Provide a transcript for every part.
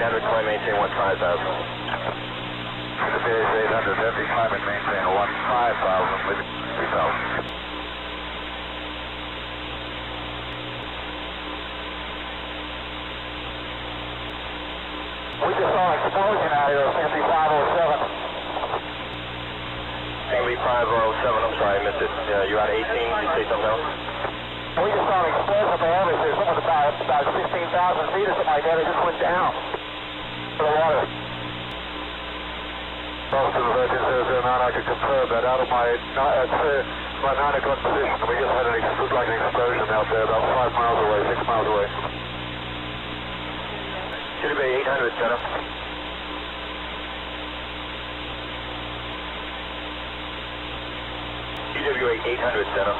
800, climb maintain 15,000. Phase 800, empty, climb and maintain 15,000, leaving 3,000. We just saw an explosion out here at 5507. Enemy 507, I'm sorry, I missed it. You're out of 18, did you say something else? We just saw an explosion up ahead of us. There's something about 16,000 feet or something like that. It just went down to the water. Officer of 13009, I can confirm that out of my 9 o'clock position, we just had looked like an explosion out there about 5 miles away, 6 miles away. TWA 800, center. TWA 800, center.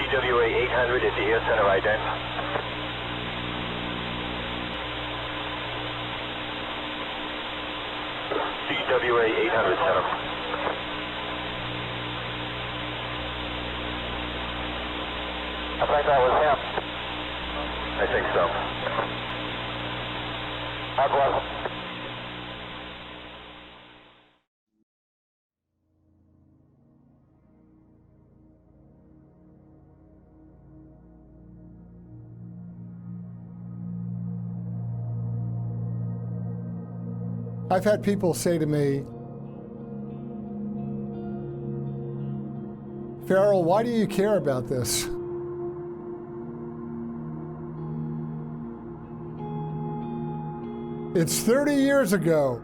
TWA 800, if you hear center ident. TWA 800, center. I think that was him. I think so. God bless him. I've had people say to me, Farrell, why do you care about this? It's 30 years ago.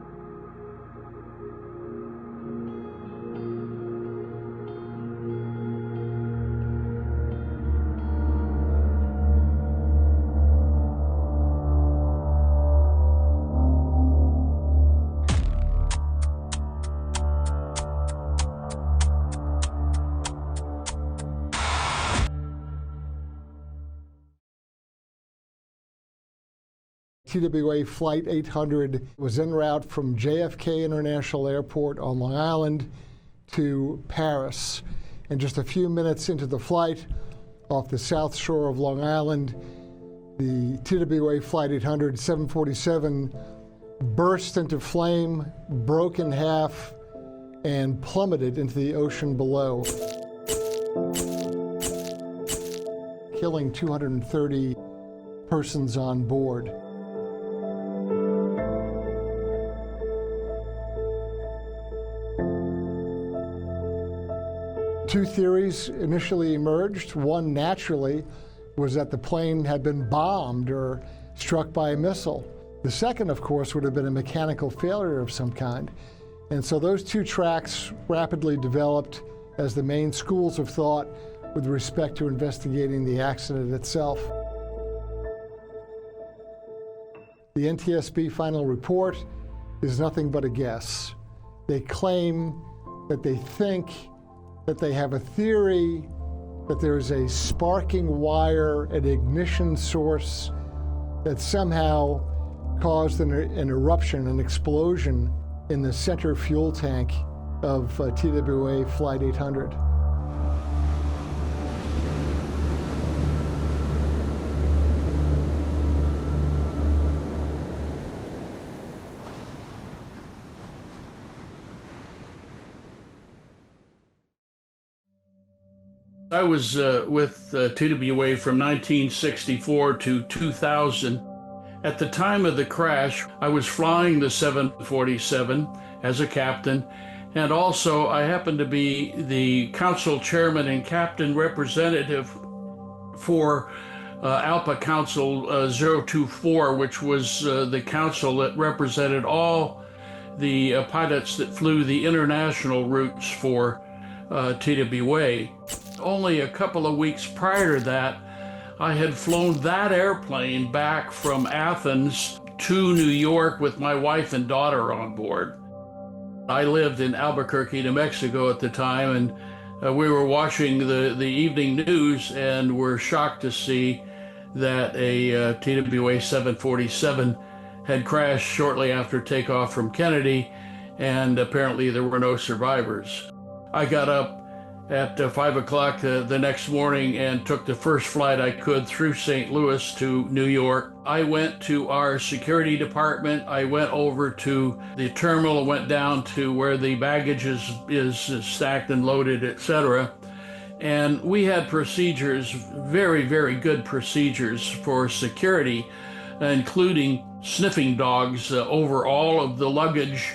TWA Flight 800 was en route from JFK International Airport on Long Island to Paris. And just a few minutes into the flight, off the south shore of Long Island, the TWA Flight 800 747 burst into flame, broke in half, and plummeted into the ocean below, killing 230 persons on board. Two theories initially emerged. One, naturally, was that the plane had been bombed or struck by a missile. The second, of course, would have been a mechanical failure of some kind. And so those two tracks rapidly developed as the main schools of thought with respect to investigating the accident itself. The NTSB final report is nothing but a guess. They claim that they think that they have a theory that there's a sparking wire, an ignition source that somehow caused an eruption, an explosion in the center fuel tank of TWA Flight 800. I was with TWA from 1964 to 2000. At the time of the crash, I was flying the 747 as a captain, and also I happened to be the council chairman and captain representative for ALPA Council 024, which was the council that represented all the pilots that flew the international routes for TWA. Only a couple of weeks prior to that, I had flown that airplane back from Athens to New York with my wife and daughter on board. I lived in Albuquerque, New Mexico at the time, and we were watching the evening news and were shocked to see that a TWA 747 had crashed shortly after takeoff from Kennedy, and apparently there were no survivors. I got up at 5 o'clock the next morning and took the first flight I could through St. Louis to New York. I went to our security department. I went over to the terminal, went down to where the baggage is stacked and loaded, etc. And we had procedures, very, very good procedures for security, including sniffing dogs over all of the luggage,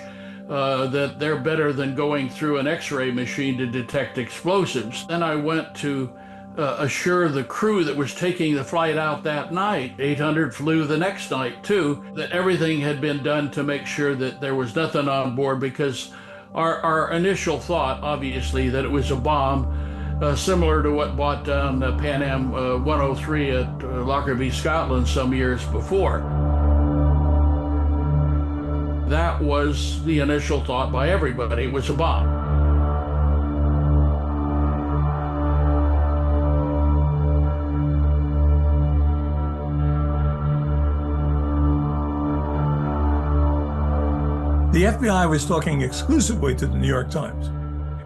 that they're better than going through an x-ray machine to detect explosives. Then I went to assure the crew that was taking the flight out that night, 800 flew the next night too, that everything had been done to make sure that there was nothing on board, because our initial thought, obviously, that it was a bomb, similar to what brought down the Pan Am 103 at Lockerbie, Scotland some years before. That was the initial thought by everybody. It was a bomb. The FBI was talking exclusively to the New York Times.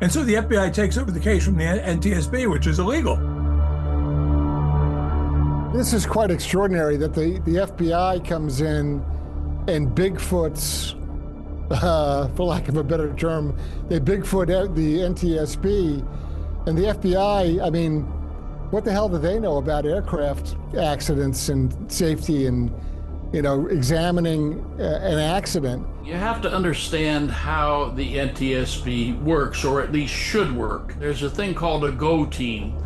And so the FBI takes over the case from the NTSB, which is illegal. This is quite extraordinary that the FBI comes in and Bigfoots, for lack of a better term, they Bigfoot the NTSB, and the FBI, I mean, what the hell do they know about aircraft accidents and safety and, you know, examining an accident? You have to understand how the NTSB works, or at least should work. There's a thing called a GO team,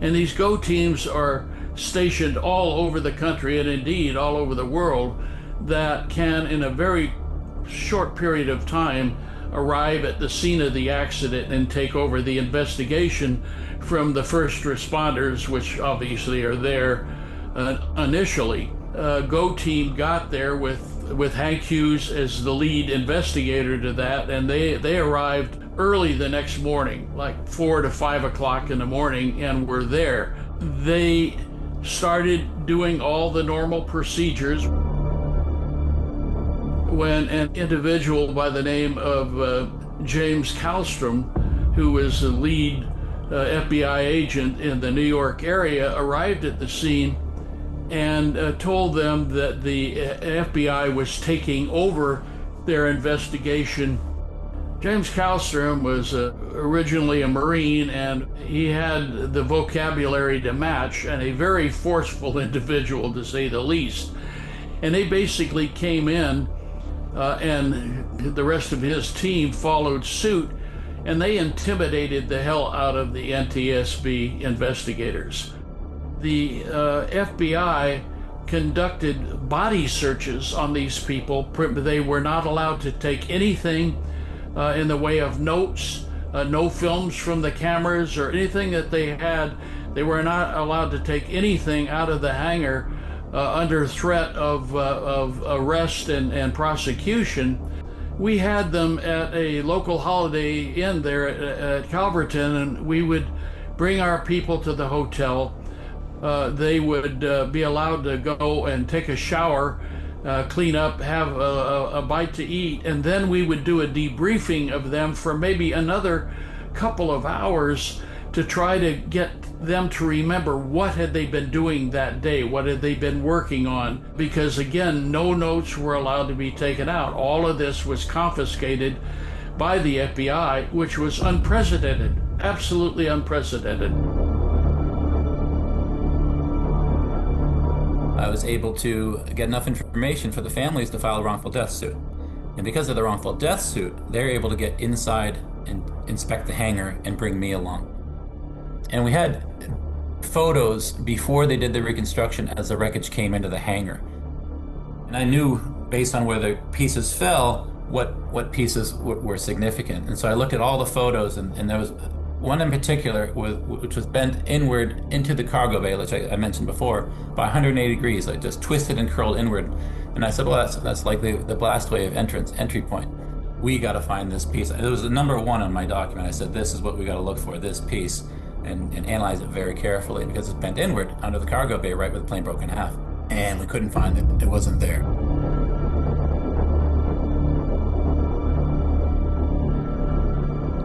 and these GO teams are stationed all over the country, and indeed all over the world, that can, in a very short period of time, arrive at the scene of the accident and take over the investigation from the first responders, which obviously are there initially. GO team got there with Hank Hughes as the lead investigator to that, and they arrived early the next morning, like 4 to 5 o'clock in the morning, and were there. They started doing all the normal procedures when an individual by the name of James Kallstrom, who was the lead FBI agent in the New York area, arrived at the scene and told them that the FBI was taking over their investigation. James Kallstrom was originally a Marine, and he had the vocabulary to match, and a very forceful individual, to say the least. And they basically came in, and the rest of his team followed suit, and they intimidated the hell out of the NTSB investigators. The FBI conducted body searches on these people. They were not allowed to take anything in the way of notes, no films from the cameras or anything that they had. They were not allowed to take anything out of the hangar under threat of arrest and prosecution. We had them at a local Holiday Inn there at Calverton, and we would bring our people to the hotel. They would be allowed to go and take a shower, clean up, have a bite to eat, and then we would do a debriefing of them for maybe another couple of hours to try to get them to remember what had they been doing that day, what had they been working on, because again, no notes were allowed to be taken out. All of this was confiscated by the FBI, which was unprecedented, absolutely unprecedented. I was able to get enough information for the families to file a wrongful death suit. And because of the wrongful death suit, they're able to get inside and inspect the hangar and bring me along. And we had photos before they did the reconstruction as the wreckage came into the hangar. And I knew, based on where the pieces fell, what pieces were significant. And so I looked at all the photos, and there was one in particular which was bent inward into the cargo bay, which I mentioned before, by 180 degrees, like just twisted and curled inward. And I said, well, that's like the blast wave entry point. We got to find this piece. It was the number one on my document. I said, this is what we got to look for, this piece, and analyze it very carefully, because it's bent inward under the cargo bay, right where the plane broke in half. And we couldn't find it. It wasn't there.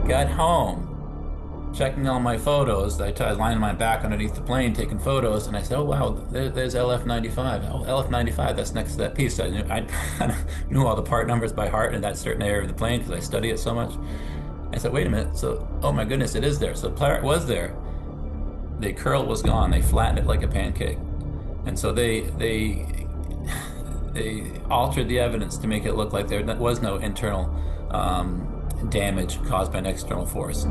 Got home, checking all my photos. I lined my back underneath the plane, taking photos, and I said, "Oh wow, there's LF-95. Oh, LF-95. That's next to that piece." I knew all the part numbers by heart in that certain area of the plane because I study it so much. I said, "Wait a minute. So, oh my goodness, it is there. So the part was there. The curl was gone. They flattened it like a pancake, and so they altered the evidence to make it look like there was no internal damage caused by an external force."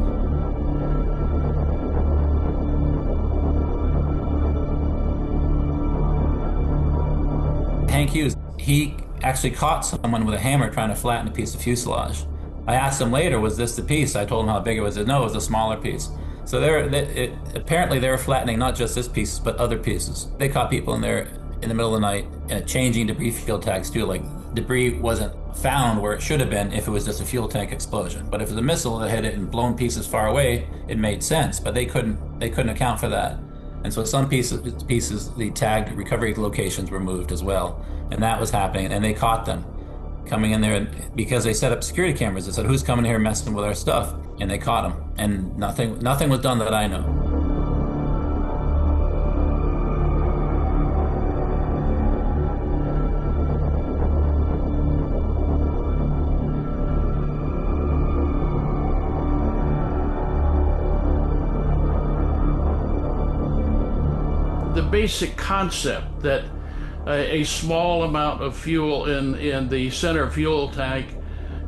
Hank Hughes, he actually caught someone with a hammer trying to flatten a piece of fuselage. I asked him later, was this the piece? I told him how big it was. He said, no, it was a smaller piece. So apparently they were flattening not just this piece, but other pieces. They caught people in there in the middle of the night changing debris field tags too. Like, debris wasn't found where it should have been if it was just a fuel tank explosion. But if it was a missile that hit it and blown pieces far away, it made sense. But they couldn't account for that. And so some pieces, the tagged recovery locations were moved as well. And that was happening, and they caught them coming in there, and because they set up security cameras, they said, who's coming here messing with our stuff? And they caught them, and nothing was done that I know. The basic concept that a small amount of fuel in the center fuel tank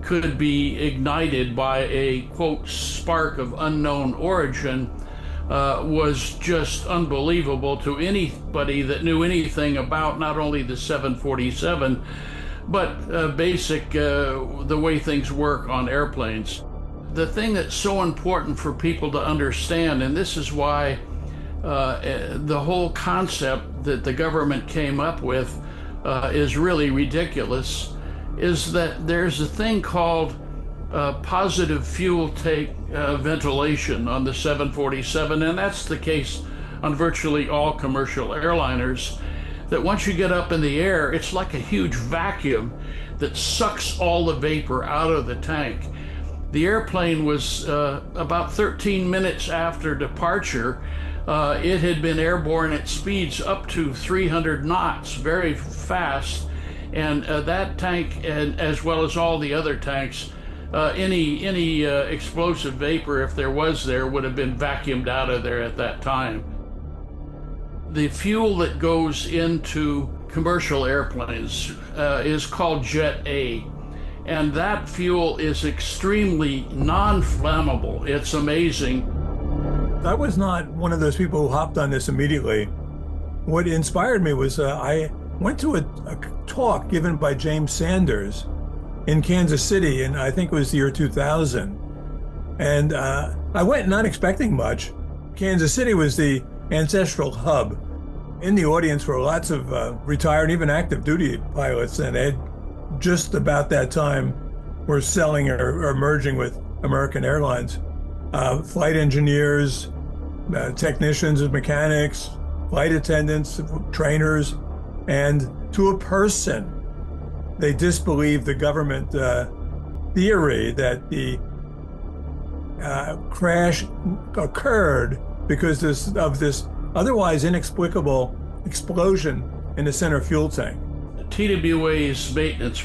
could be ignited by a, quote, spark of unknown origin was just unbelievable to anybody that knew anything about not only the 747, but the way things work on airplanes. The thing that's so important for people to understand, and this is why the whole concept that the government came up with is really ridiculous, is that there's a thing called positive fuel tank ventilation on the 747, and that's the case on virtually all commercial airliners, that once you get up in the air, it's like a huge vacuum that sucks all the vapor out of the tank. The airplane was about 13 minutes after departure. It had been airborne at speeds up to 300 knots, very fast, and that tank, and as well as all the other tanks, any explosive vapor, if there was there, would have been vacuumed out of there at that time. The fuel that goes into commercial airplanes is called Jet A, and that fuel is extremely non-flammable. It's amazing. I was not one of those people who hopped on this immediately. What inspired me was I went to a talk given by James Sanders in Kansas City, and I think it was the year 2000. And I went not expecting much. Kansas City was the ancestral hub. In the audience were lots of retired, even active duty pilots, and they just about that time were selling or merging with American Airlines. Flight engineers, technicians and mechanics, flight attendants, trainers, and to a person, they disbelieved the government theory that the crash occurred because of this otherwise inexplicable explosion in the center fuel tank. TWA's maintenance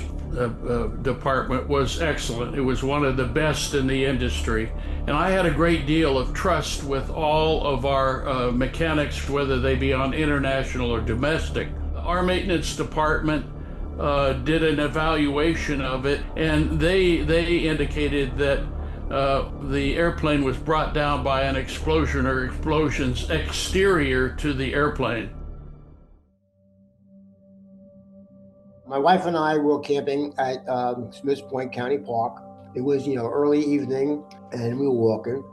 department was excellent. It was one of the best in the industry. And I had a great deal of trust with all of our mechanics, whether they be on international or domestic. Our maintenance department did an evaluation of it, and they indicated that the airplane was brought down by an explosion or explosions exterior to the airplane. My wife and I were camping at Smiths Point County Park. It was, early evening, and we were walking,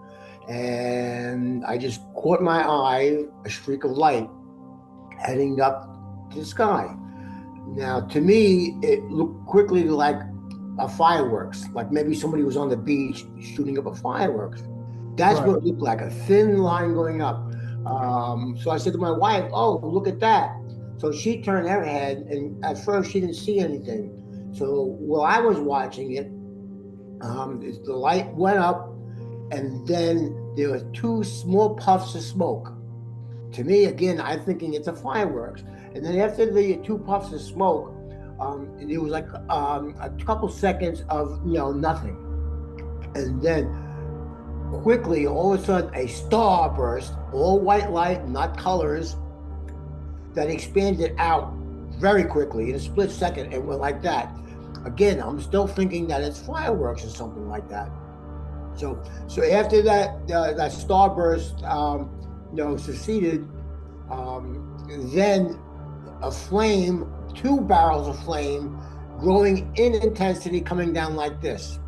and I just caught my eye a streak of light heading up to the sky. Now, to me, it looked quickly like a fireworks, like maybe somebody was on the beach shooting up a fireworks. That's right. What it looked like, a thin line going up. So I said to my wife, "Oh, look at that." So she turned her head, and at first she didn't see anything. So while I was watching it, the light went up, and then there were two small puffs of smoke. To me, again, I'm thinking it's a fireworks. And then after the two puffs of smoke, it was like a couple seconds of nothing. And then quickly, all of a sudden, a star burst, all white light, not colors, that expanded out very quickly in a split second and went like that. Again, I'm still thinking that it's fireworks or something like that. So after that starburst, succeeded, then a flame, two barrels of flame, growing in intensity, coming down like this,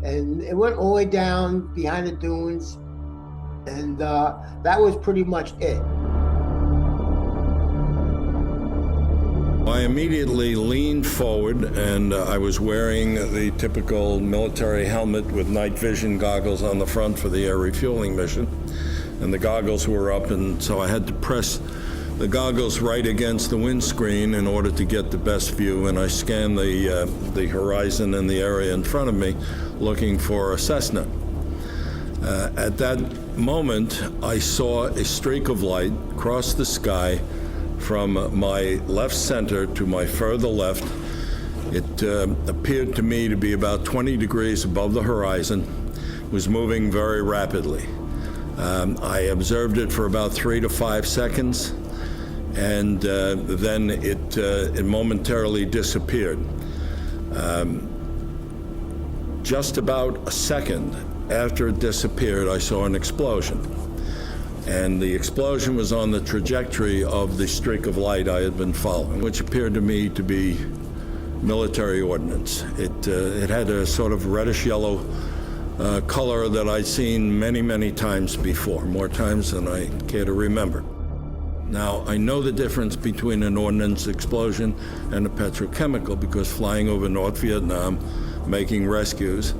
and it went all the way down behind the dunes, and that was pretty much it. I immediately leaned forward, and I was wearing the typical military helmet with night vision goggles on the front for the air refueling mission, and the goggles were up, and so I had to press the goggles right against the windscreen in order to get the best view, and I scanned the horizon and the area in front of me looking for a Cessna. At that moment, I saw a streak of light cross the sky from my left center to my further left. It appeared to me to be about 20 degrees above the horizon. It was moving very rapidly. I observed it for about 3 to 5 seconds, and then it momentarily disappeared. Just about a second after it disappeared, I saw an explosion. And the explosion was on the trajectory of the streak of light I had been following, which appeared to me to be military ordnance. It had a sort of reddish-yellow color that I'd seen many, many times before, more times than I care to remember. Now, I know the difference between an ordnance explosion and a petrochemical because flying over North Vietnam, making rescues,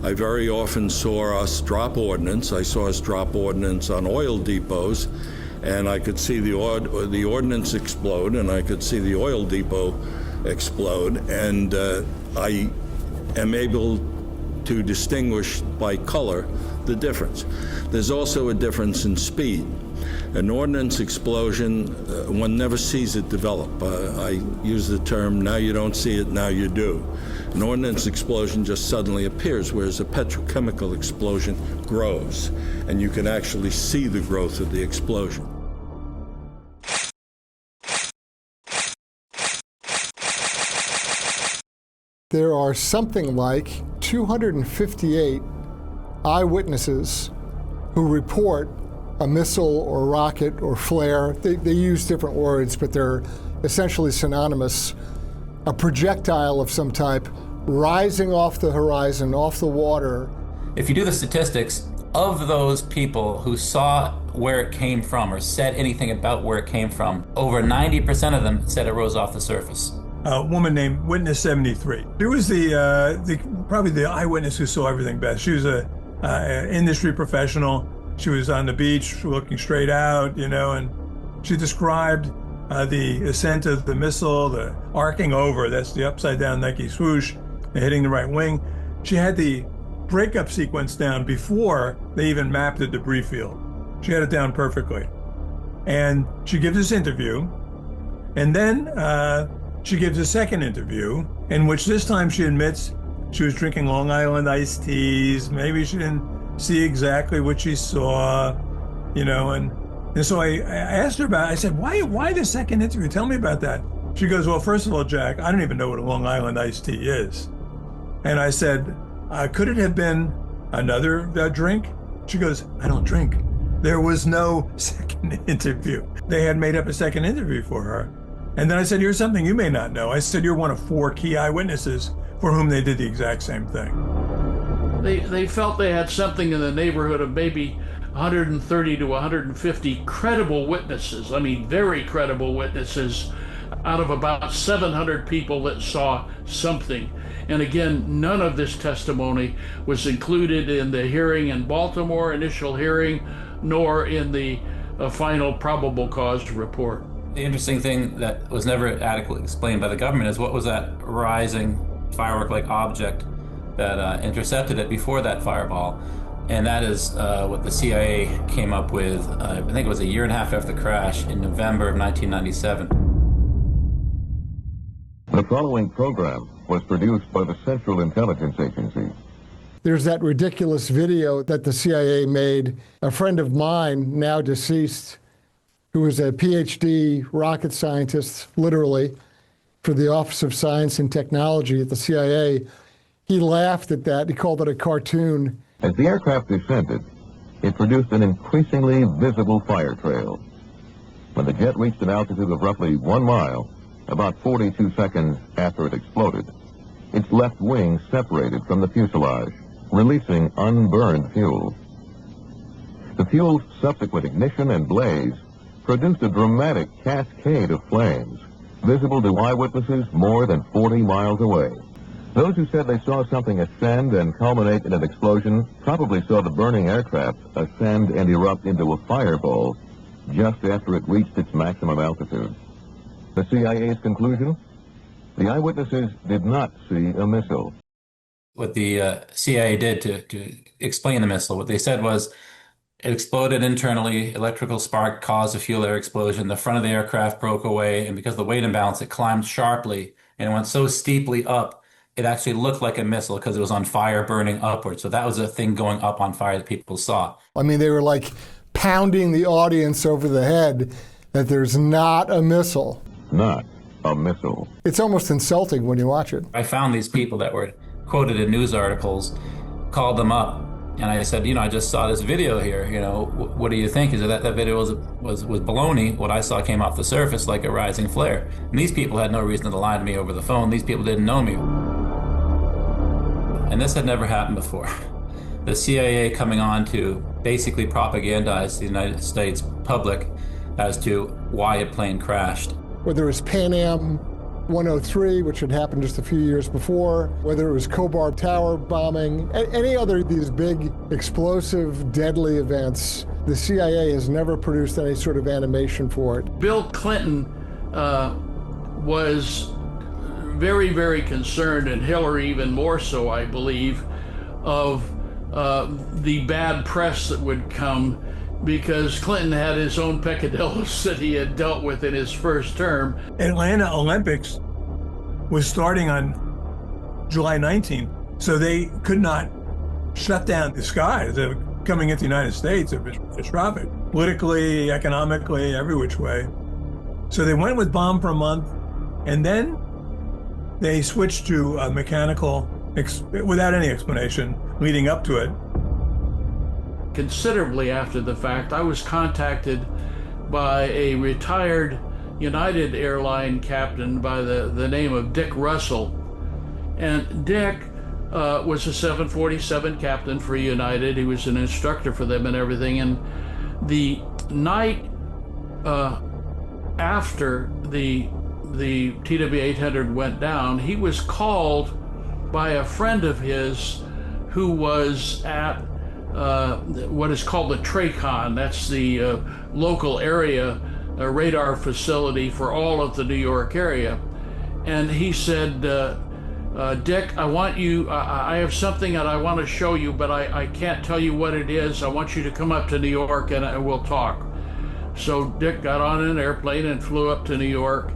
I very often saw us drop ordnance. I saw us drop ordnance on oil depots, and I could see the ordnance explode, and I could see the oil depot explode, and I am able to distinguish by color the difference. There's also a difference in speed. An ordnance explosion, one never sees it develop. I use the term, now you don't see it, now you do. An ordnance explosion just suddenly appears, whereas a petrochemical explosion grows, and you can actually see the growth of the explosion. There are something like 258 eyewitnesses who report a missile or rocket or flare. They use different words, but they're essentially synonymous. A projectile of some type rising off the horizon, off the water. If you do the statistics, of those people who saw where it came from or said anything about where it came from, over 90% of them said it rose off the surface. A woman named Witness 73. She was probably the eyewitness who saw everything best. She was a industry professional. She was on the beach looking straight out, and she described the ascent of the missile, the arcing over, that's the upside down Nike swoosh, hitting the right wing. She had the breakup sequence down before they even mapped the debris field. She had it down perfectly. And she gives this interview, and then she gives a second interview in which this time she admits she was drinking Long Island iced teas. Maybe she didn't see exactly what she saw, and so I asked her about it. I said, why the second interview? Tell me about that. She goes, well, first of all, Jack, I don't even know what a Long Island iced tea is. And I said, could it have been another drink? She goes, I don't drink. There was no second interview. They had made up a second interview for her. And then I said, here's something you may not know. I said, you're one of 4 key eyewitnesses for whom they did the exact same thing. They felt they had something in the neighborhood of maybe 130 to 150 credible witnesses. I mean, very credible witnesses out of about 700 people that saw something. And again, none of this testimony was included in the hearing in Baltimore, initial hearing, nor in the final probable cause report. The interesting thing that was never adequately explained by the government is what was that rising firework-like object that intercepted it before that fireball. And that is what the CIA came up with, I think it was a year and a half after the crash in November of 1997. The following program was produced by the Central Intelligence Agency. There's that ridiculous video that the CIA made. A friend of mine, now deceased, who was a PhD rocket scientist, literally, for the Office of Science and Technology at the CIA, he laughed at that. He called it a cartoon. As the aircraft descended, it produced an increasingly visible fire trail. When the jet reached an altitude of roughly 1 mile, about 42 seconds after it exploded, its left wing separated from the fuselage, releasing unburned fuel. The fuel's subsequent ignition and blaze produced a dramatic cascade of flames, visible to eyewitnesses more than 40 miles away. Those who said they saw something ascend and culminate in an explosion probably saw the burning aircraft ascend and erupt into a fireball just after it reached its maximum altitude. The CIA's conclusion? The eyewitnesses did not see a missile. What the CIA did to explain the missile, what they said was it exploded internally, electrical spark caused a fuel air explosion, the front of the aircraft broke away, and because of the weight imbalance, it climbed sharply, and it went so steeply up, it actually looked like a missile because it was on fire burning upwards. So that was a thing going up on fire that people saw. I mean, they were like pounding the audience over the head that there's not a missile. Not a missile. It's almost insulting when you watch it. I found these people that were quoted in news articles, called them up, and I said, I just saw this video here, what do you think? Is that video was baloney? What I saw came off the surface like a rising flare. And these people had no reason to lie to me over the phone. These people didn't know me. And this had never happened before. The CIA coming on to basically propagandize the United States public as to why a plane crashed. Whether it was Pan Am 103, which had happened just a few years before, whether it was Khobar Tower bombing, any other of these big, explosive, deadly events, the CIA has never produced any sort of animation for it. Bill Clinton was very, very concerned, and Hillary even more so, I believe, of the bad press that would come, because Clinton had his own peccadillos that he had dealt with in his first term. Atlanta Olympics was starting on July 19th, so they could not shut down the skies. They were coming into the United States, it was traffic, politically, economically, every which way. So they went with bomb for a month, and then they switched to mechanical, without any explanation, leading up to it. Considerably after the fact, I was contacted by a retired United airline captain by the name of Dick Russell. And Dick was a 747 captain for United. He was an instructor for them and everything. And the night after the TWA 800 went down, he was called by a friend of his who was at what is called the TRACON. That's the local area radar facility for all of the New York area. And he said, Dick, I have something that I want to show you, but I can't tell you what it is. I want you to come up to New York and we'll talk. So Dick got on an airplane and flew up to New York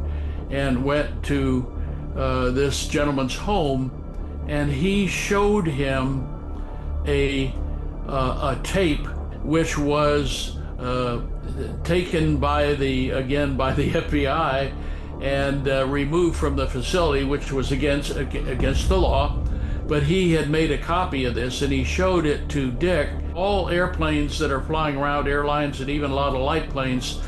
and went to this gentleman's home, and he showed him a tape which was taken by the FBI and removed from the facility, which was against the law. But he had made a copy of this and he showed it to Dick. All airplanes that are flying around, airlines and even a lot of light planes,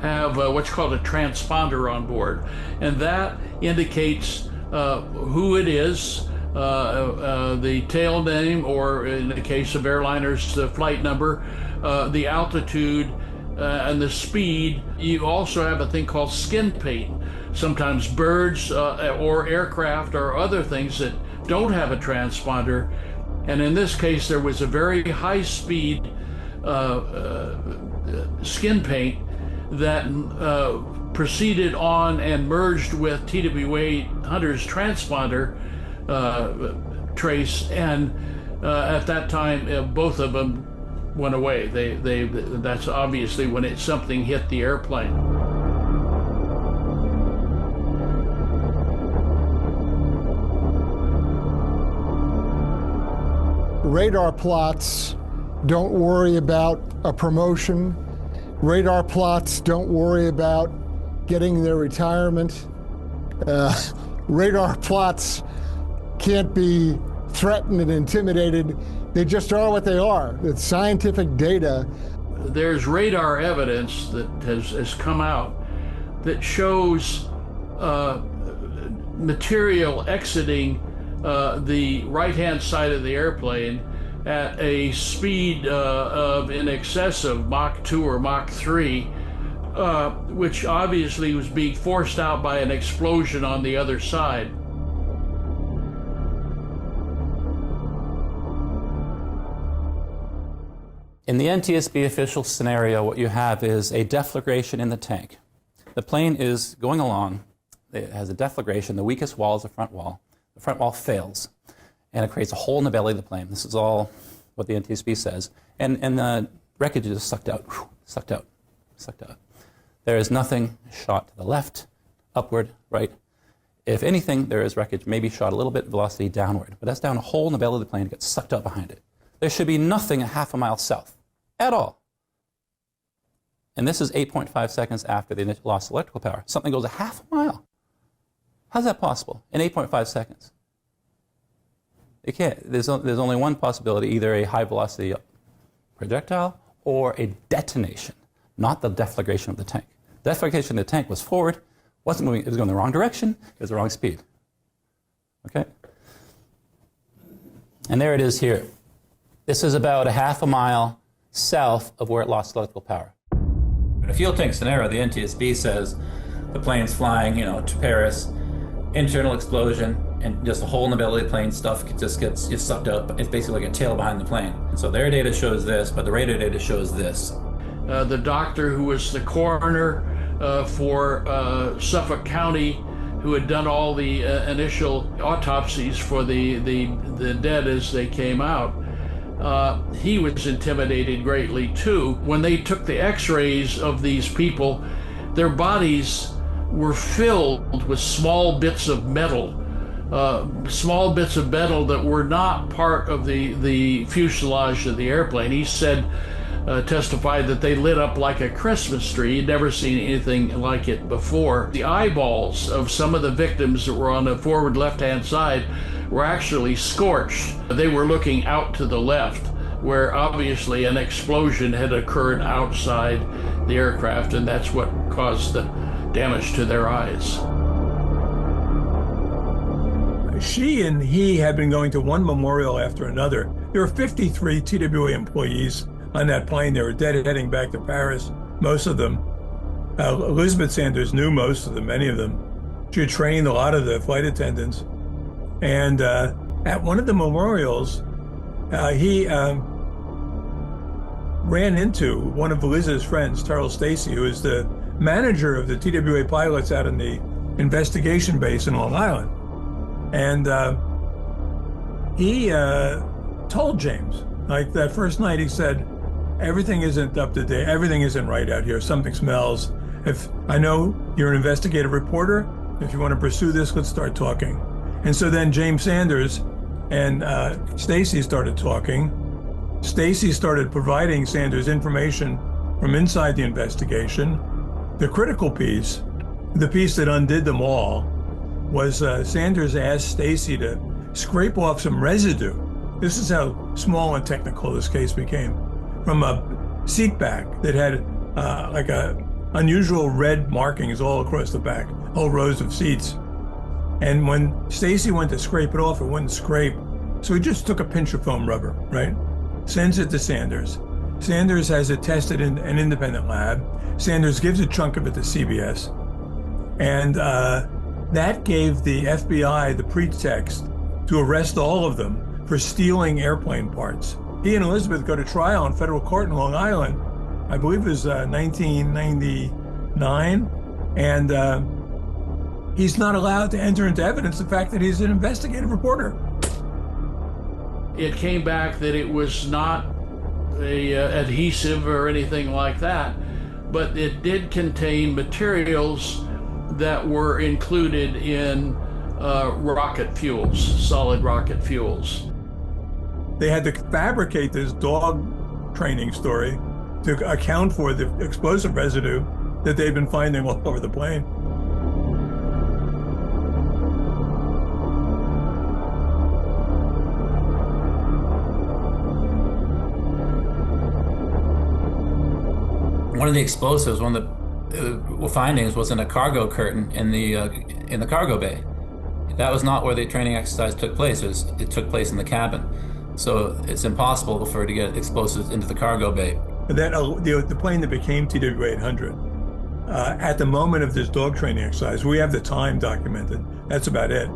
have what's called a transponder on board, and that indicates who it is, the tail name, or in the case of airliners, the flight number, the altitude, and the speed. You also have a thing called skin paint. Sometimes birds or aircraft or other things that don't have a transponder. And in this case, there was a very high speed skin paint that proceeded on and merged with TWA 800's transponder trace, and At that time, both of them went away. That's obviously when something hit the airplane. Radar plots don't worry about a promotion. Radar plots don't worry about getting their retirement. Radar plots can't be threatened and intimidated. They just are what they are. It's scientific data. There's radar evidence that has come out that shows material exiting the right-hand side of the airplane at a speed of in excess of Mach 2 or Mach 3, which obviously was being forced out by an explosion on the other side. In the NTSB official scenario, what you have is a deflagration in the tank. The plane is going along, it has a deflagration, the weakest wall is the front wall. The front wall fails, and it creates a hole in the belly of the plane. This is all what the NTSB says. And the wreckage is sucked out, sucked out, sucked out. There is nothing shot to the left, upward, right. If anything, there is wreckage, maybe shot a little bit, velocity downward. But that's down a hole in the belly of the plane, it gets sucked out behind it. There should be nothing a half a mile south at all. And this is 8.5 seconds after the initial loss of electrical power. Something goes a half a mile. How's that possible in 8.5 seconds? It can't. There's only one possibility, either a high velocity projectile or a detonation, not the deflagration of the tank. The deflagration of the tank was forward, wasn't moving, it was going the wrong direction, it was the wrong speed. Okay? And there it is here. This is about a half a mile south of where it lost electrical power. In a fuel tank scenario, the NTSB says the plane's flying, to Paris, internal explosion, and just a hole in the belly of the plane, stuff just gets sucked up. It's basically like a tail behind the plane. So their data shows this, but the radar data shows this. The doctor who was the coroner for Suffolk County, who had done all the initial autopsies for the dead as they came out, he was intimidated greatly too. When they took the x-rays of these people, their bodies were filled with small bits of metal that were not part of the fuselage of the airplane. He said, testified that they lit up like a Christmas tree. He'd never seen anything like it before. The eyeballs of some of the victims that were on the forward left-hand side were actually scorched. They were looking out to the left, where obviously an explosion had occurred outside the aircraft, and that's what caused the damage to their eyes. She and he had been going to one memorial after another. There were 53 TWA employees on that plane. They were dead heading back to Paris, most of them. Elizabeth Sanders knew most of them, many of them. She had trained a lot of the flight attendants. And at one of the memorials, he ran into one of Liz's friends, Terrell Stacy, who is the manager of the TWA pilots out in the investigation base in Long Island. And he told James, like that first night, he said, everything isn't up to date, everything isn't right out here, something smells. If I know you're an investigative reporter, if you want to pursue this, let's start talking. And so then James Sanders and Stacy started talking. Stacy started providing Sanders information from inside the investigation. The critical piece, the piece that undid them all, was Sanders asked Stacy to scrape off some residue. This is how small and technical this case became. From a seat back that had like unusual red markings all across the back, whole rows of seats. And when Stacy went to scrape it off, it wouldn't scrape. So he just took a pinch of foam rubber, right? Sends it to Sanders. Sanders has it tested in an independent lab. Sanders gives a chunk of it to CBS. And that gave the FBI the pretext to arrest all of them for stealing airplane parts. He and Elizabeth go to trial in federal court in Long Island. I believe it was 1999. And he's not allowed to enter into evidence the fact that he's an investigative reporter. it came back that it was not a adhesive or anything like that, but it did contain materials that were included in rocket fuels, solid rocket fuels. They had to fabricate this dog training story to account for the explosive residue that they'd been finding all over the plane. One of the explosives, one of the findings was in a cargo curtain in the cargo bay. That was not where the training exercise took place. It took place in the cabin. So it's impossible for it to get explosives into the cargo bay. That the plane that became TWA 800, at the moment of this dog training exercise, we have the time documented. That's about it.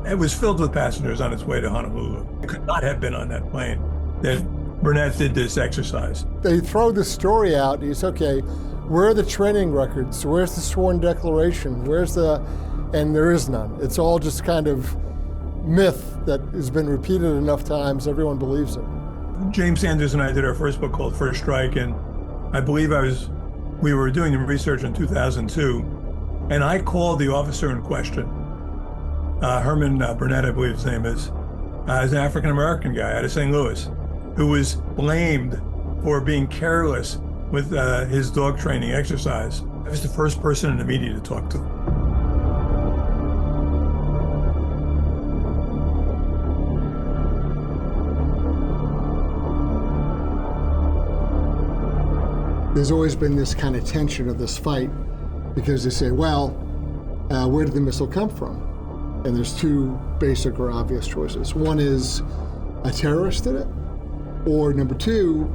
It was filled with passengers on its way to Honolulu. It could not have been on that plane that Burnett did this exercise. They throw the story out, and you say, okay, where are the training records? Where's the sworn declaration? And there is none. It's all just kind of myth that has been repeated enough times, everyone believes it. James Sanders and I did our first book called First Strike, and I believe we were doing the research in 2002, and I called the officer in question, Herman Burnett, I believe his name is an African-American guy out of St. Louis, who was blamed for being careless with his dog training exercise. I was the first person in the media to talk to him. There's always been this kind of tension of this fight because they say, well, where did the missile come from? And there's two basic or obvious choices. One is a terrorist did it, or number two,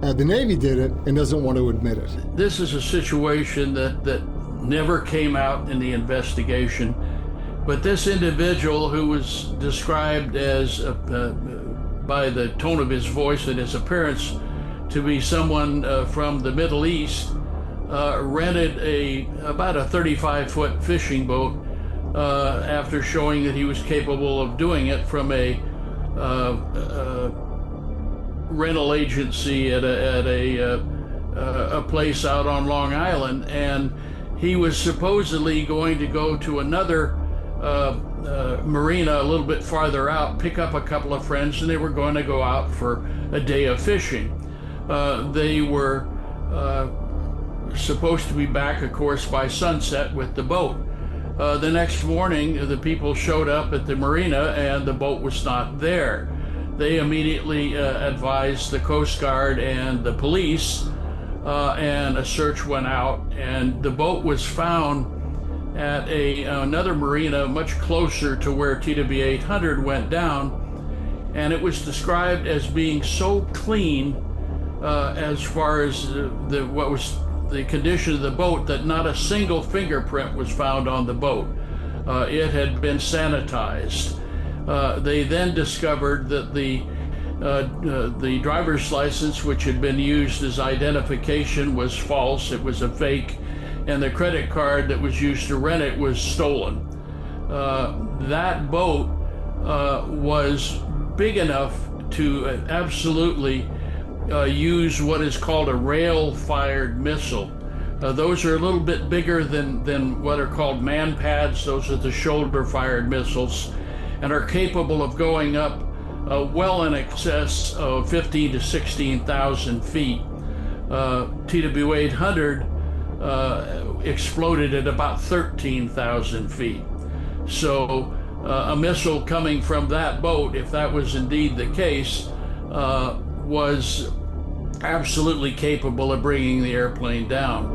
the Navy did it and doesn't want to admit it. This is a situation that never came out in the investigation, but this individual who was described as, by the tone of his voice and his appearance, to be someone from the Middle East, rented about a 35-foot fishing boat after showing that he was capable of doing it from a rental agency at a place out on Long Island, and he was supposedly going to go to another marina a little bit farther out, pick up a couple of friends, and they were going to go out for a day of fishing. They were supposed to be back, of course, by sunset with the boat. The next morning, the people showed up at the marina and the boat was not there. They immediately advised the Coast Guard and the police, and a search went out, and the boat was found at another marina much closer to where TWA 800 went down, and it was described as being so clean as far as what was the condition of the boat that not a single fingerprint was found on the boat. It had been sanitized. They then discovered that the driver's license, which had been used as identification, was false. It was a fake, and the credit card that was used to rent it was stolen. That boat was big enough to absolutely use what is called a rail-fired missile. Those are a little bit bigger than what are called man-pads. Those are the shoulder-fired missiles, and are capable of going up well in excess of 15 to 16,000 feet. TWA 800 exploded at about 13,000 feet. So a missile coming from that boat, if that was indeed the case, was absolutely capable of bringing the airplane down.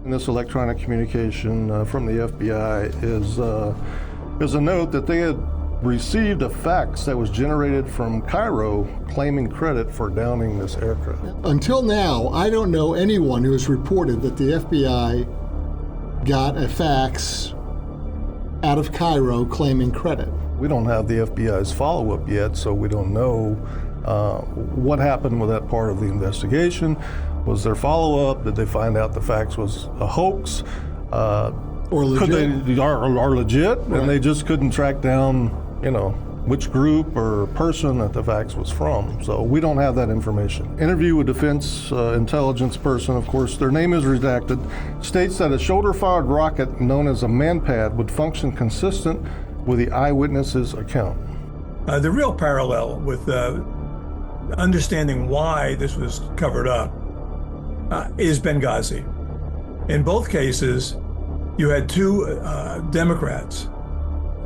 And this electronic communication from the FBI is a note that they had received a fax that was generated from Cairo claiming credit for downing this aircraft. Until now, I don't know anyone who has reported that the FBI got a fax out of Cairo claiming credit. We don't have the FBI's follow-up yet, so we don't know what happened with that part of the investigation. Was there follow-up? Did they find out the fax was a hoax? Or legit? Are legit, right. And they just couldn't track down, which group or person that the fax was from. So we don't have that information. Interview with defense intelligence person, of course, their name is redacted, states that a shoulder-fired rocket known as a man-pad would function consistent with the eyewitness's account. The real parallel with understanding why this was covered up is Benghazi. In both cases, you had two Democrats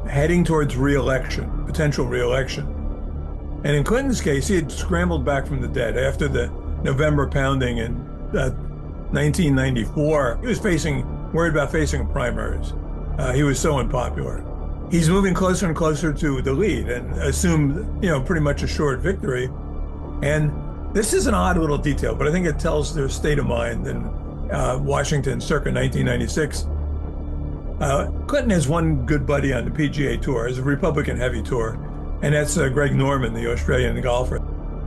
heading towards potential re-election. And in Clinton's case, he had scrambled back from the dead after the November pounding in 1994. He was worried about facing primaries. He was so unpopular. He's moving closer and closer to the lead and assumed, pretty much assured victory. And this is an odd little detail, but I think it tells their state of mind in Washington circa 1996. Clinton has one good buddy on the PGA Tour, it's a Republican heavy tour, and that's Greg Norman, the Australian golfer.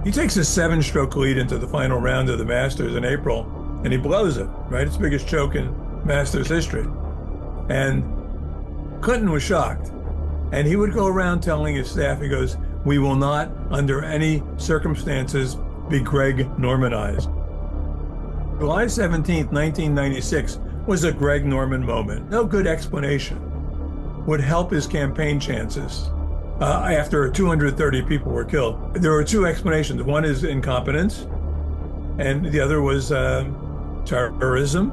He takes a 7-stroke lead into the final round of the Masters in April, and he blows it, right? It's the biggest choke in Masters history. And Clinton was shocked. And he would go around telling his staff, he goes, "We will not, under any circumstances, be Greg Normanized." July 17th, 1996 was a Greg Norman moment. No good explanation would help his campaign chances after 230 people were killed. There were two explanations. One is incompetence, and the other was terrorism.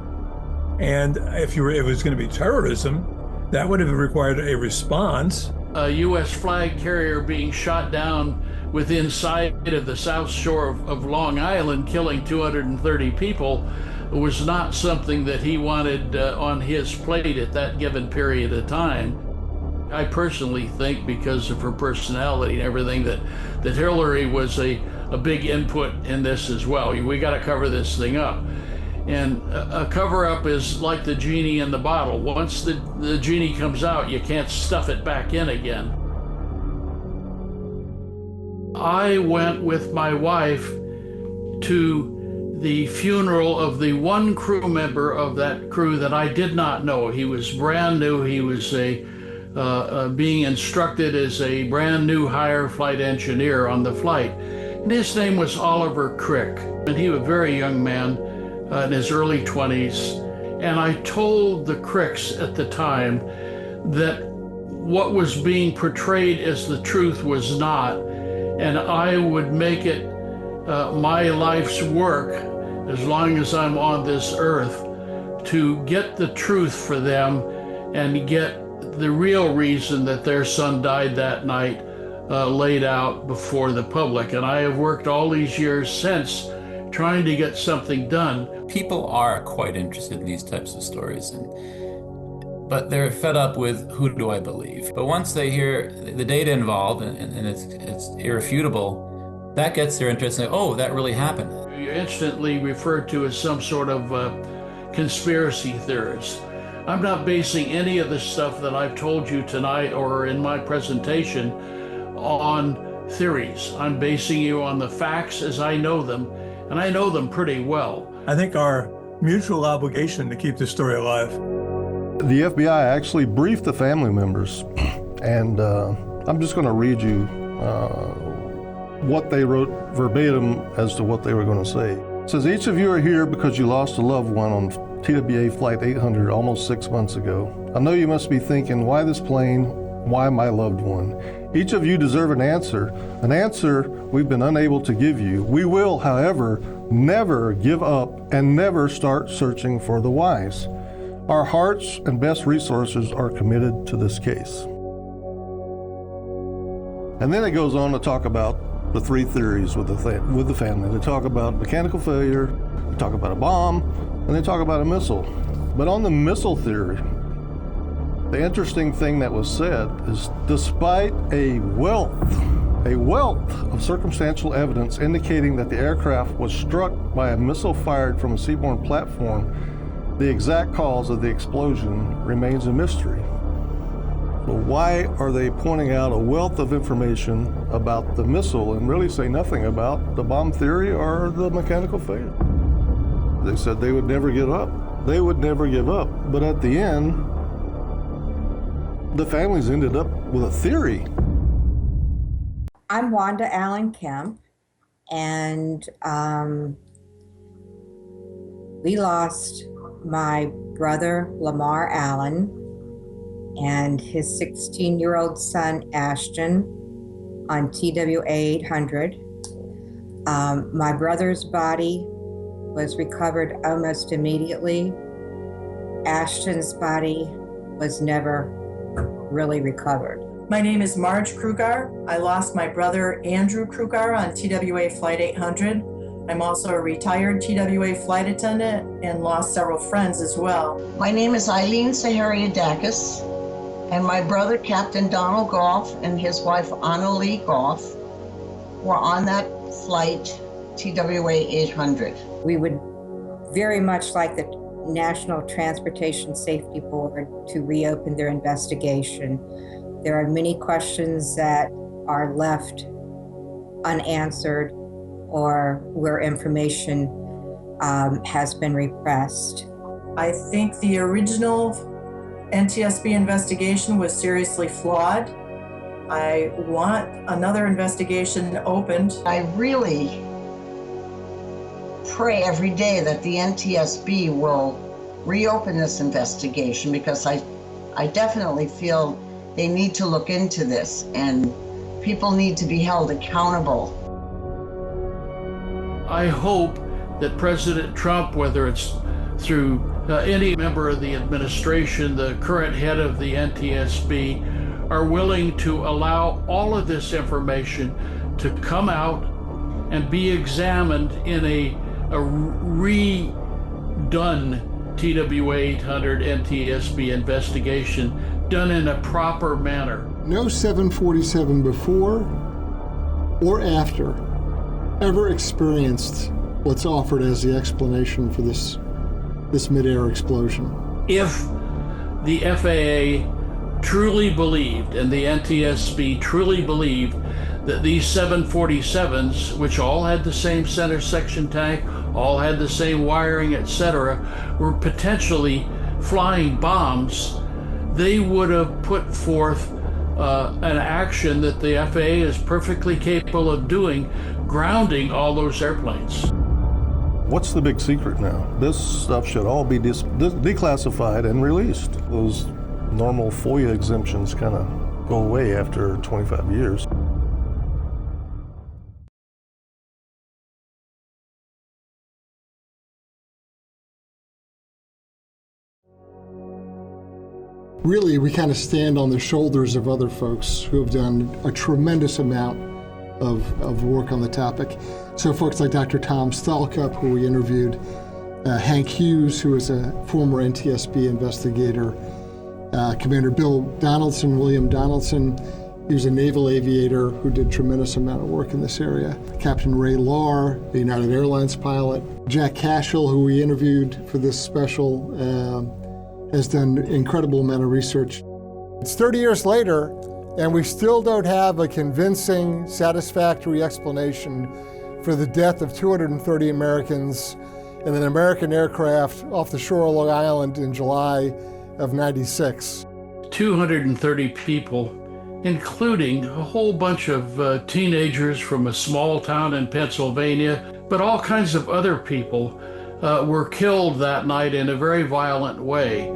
And if it was going to be terrorism, that would have required a response. A U.S. flag carrier being shot down within sight of the south shore of Long Island, killing 230 people, was not something that he wanted on his plate at that given period of time. I personally think, because of her personality and everything, that Hillary was a big input in this as well. We got to cover this thing up. And a cover-up is like the genie in the bottle. Once the genie comes out, you can't stuff it back in again. I went with my wife to the funeral of the one crew member of that crew that I did not know. He was brand new. He was being instructed as a brand new higher flight engineer on the flight. And his name was Oliver Crick. And he was a very young man, in his early 20s, and I told the Cricks at the time that what was being portrayed as the truth was not, and I would make it my life's work, as long as I'm on this earth, to get the truth for them and get the real reason that their son died that night laid out before the public. And I have worked all these years since trying to get something done. People are quite interested in these types of stories, but they're fed up with, who do I believe? But once they hear the data involved and it's irrefutable, that gets their interest and oh, that really happened. You're instantly referred to as some sort of conspiracy theorist. I'm not basing any of the stuff that I've told you tonight or in my presentation on theories. I'm basing you on the facts as I know them, and I know them pretty well. I think our mutual obligation to keep this story alive. The FBI actually briefed the family members, and I'm just going to read you what they wrote verbatim as to what they were going to say. It says, "Each of you are here because you lost a loved one on TWA Flight 800 almost 6 months ago. I know you must be thinking, why this plane? Why my loved one? Each of you deserve an answer we've been unable to give you. We will, however, never give up and never start searching for the whys. Our hearts and best resources are committed to this case." And then it goes on to talk about the three theories with the family. They talk about mechanical failure, they talk about a bomb, and they talk about a missile. But on the missile theory, the interesting thing that was said is, despite a wealth of circumstantial evidence indicating that the aircraft was struck by a missile fired from a seaborne platform, the exact cause of the explosion remains a mystery. So why are they pointing out a wealth of information about the missile and really say nothing about the bomb theory or the mechanical failure? They said they would never give up. They would never give up. But at the end, the families ended up with a theory. I'm Wanda Allen Kemp, and we lost my brother Lamar Allen and his 16-year-old son Ashton on TWA 800. My brother's body was recovered almost immediately. Ashton's body was never really recovered. My name is Marge Krugar. I lost my brother Andrew Krugar on TWA Flight 800. I'm also a retired TWA flight attendant and lost several friends as well. My name is Eileen Sahariadakis, and my brother Captain Donald Goff and his wife Anna Lee Goff were on that flight TWA 800. We would very much like the National Transportation Safety Board to reopen their investigation. There are many questions that are left unanswered or where information has been repressed. I think the original NTSB investigation was seriously flawed. I want another investigation opened. I really pray every day that the NTSB will reopen this investigation, because I definitely feel they need to look into this and people need to be held accountable. I hope that President Trump, whether it's through any member of the administration, the current head of the NTSB, are willing to allow all of this information to come out and be examined in a redone TWA 800 NTSB investigation done in a proper manner. No 747 before or after ever experienced what's offered as the explanation for this mid-air explosion. If the FAA truly believed and the NTSB truly believed that these 747s, which all had the same center section tank, all had the same wiring, etc., were potentially flying bombs, they would have put forth an action that the FAA is perfectly capable of doing, grounding all those airplanes. What's the big secret now? This stuff should all be declassified and released. Those normal FOIA exemptions kind of go away after 25 years. Really, we kind of stand on the shoulders of other folks who have done a tremendous amount of work on the topic. So folks like Dr. Tom Stallcup, who we interviewed, Hank Hughes, who is a former NTSB investigator, Commander Bill Donaldson, William Donaldson, he was a naval aviator who did a tremendous amount of work in this area. Captain Ray Lahr, a United Airlines pilot. Jack Cashel, who we interviewed for this special, has done an incredible amount of research. It's 30 years later, and we still don't have a convincing, satisfactory explanation for the death of 230 Americans in an American aircraft off the shore of Long Island in July of '96. 230 people, including a whole bunch of teenagers from a small town in Pennsylvania, but all kinds of other people were killed that night in a very violent way.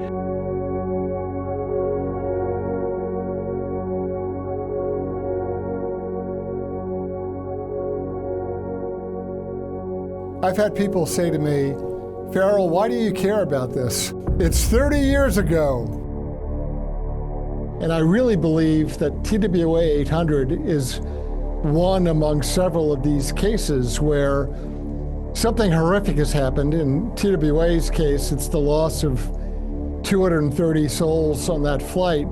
I've had people say to me, Farrell, why do you care about this? It's 30 years ago. And I really believe that TWA 800 is one among several of these cases where something horrific has happened. In TWA's case, it's the loss of 230 souls on that flight.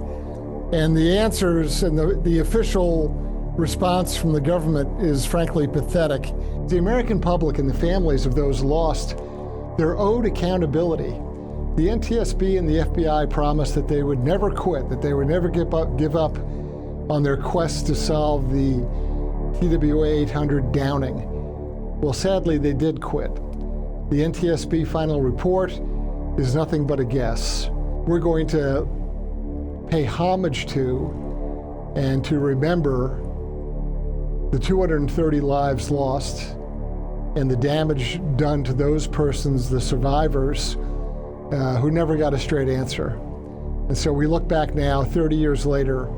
And the answers and the official response from the government is frankly pathetic. The American public and the families of those lost, they're owed accountability. The NTSB and the FBI promised that they would never quit, that they would never give up on their quest to solve the TWA 800 downing. Well, sadly, they did quit. The NTSB final report is nothing but a guess. We're going to pay homage to and to remember the 230 lives lost and the damage done to those persons, the survivors, who never got a straight answer. And so we look back now, 30 years later,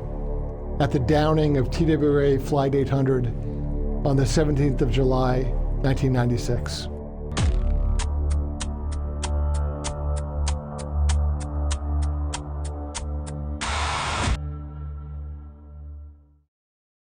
at the downing of TWA Flight 800 on the 17th of July, 1996.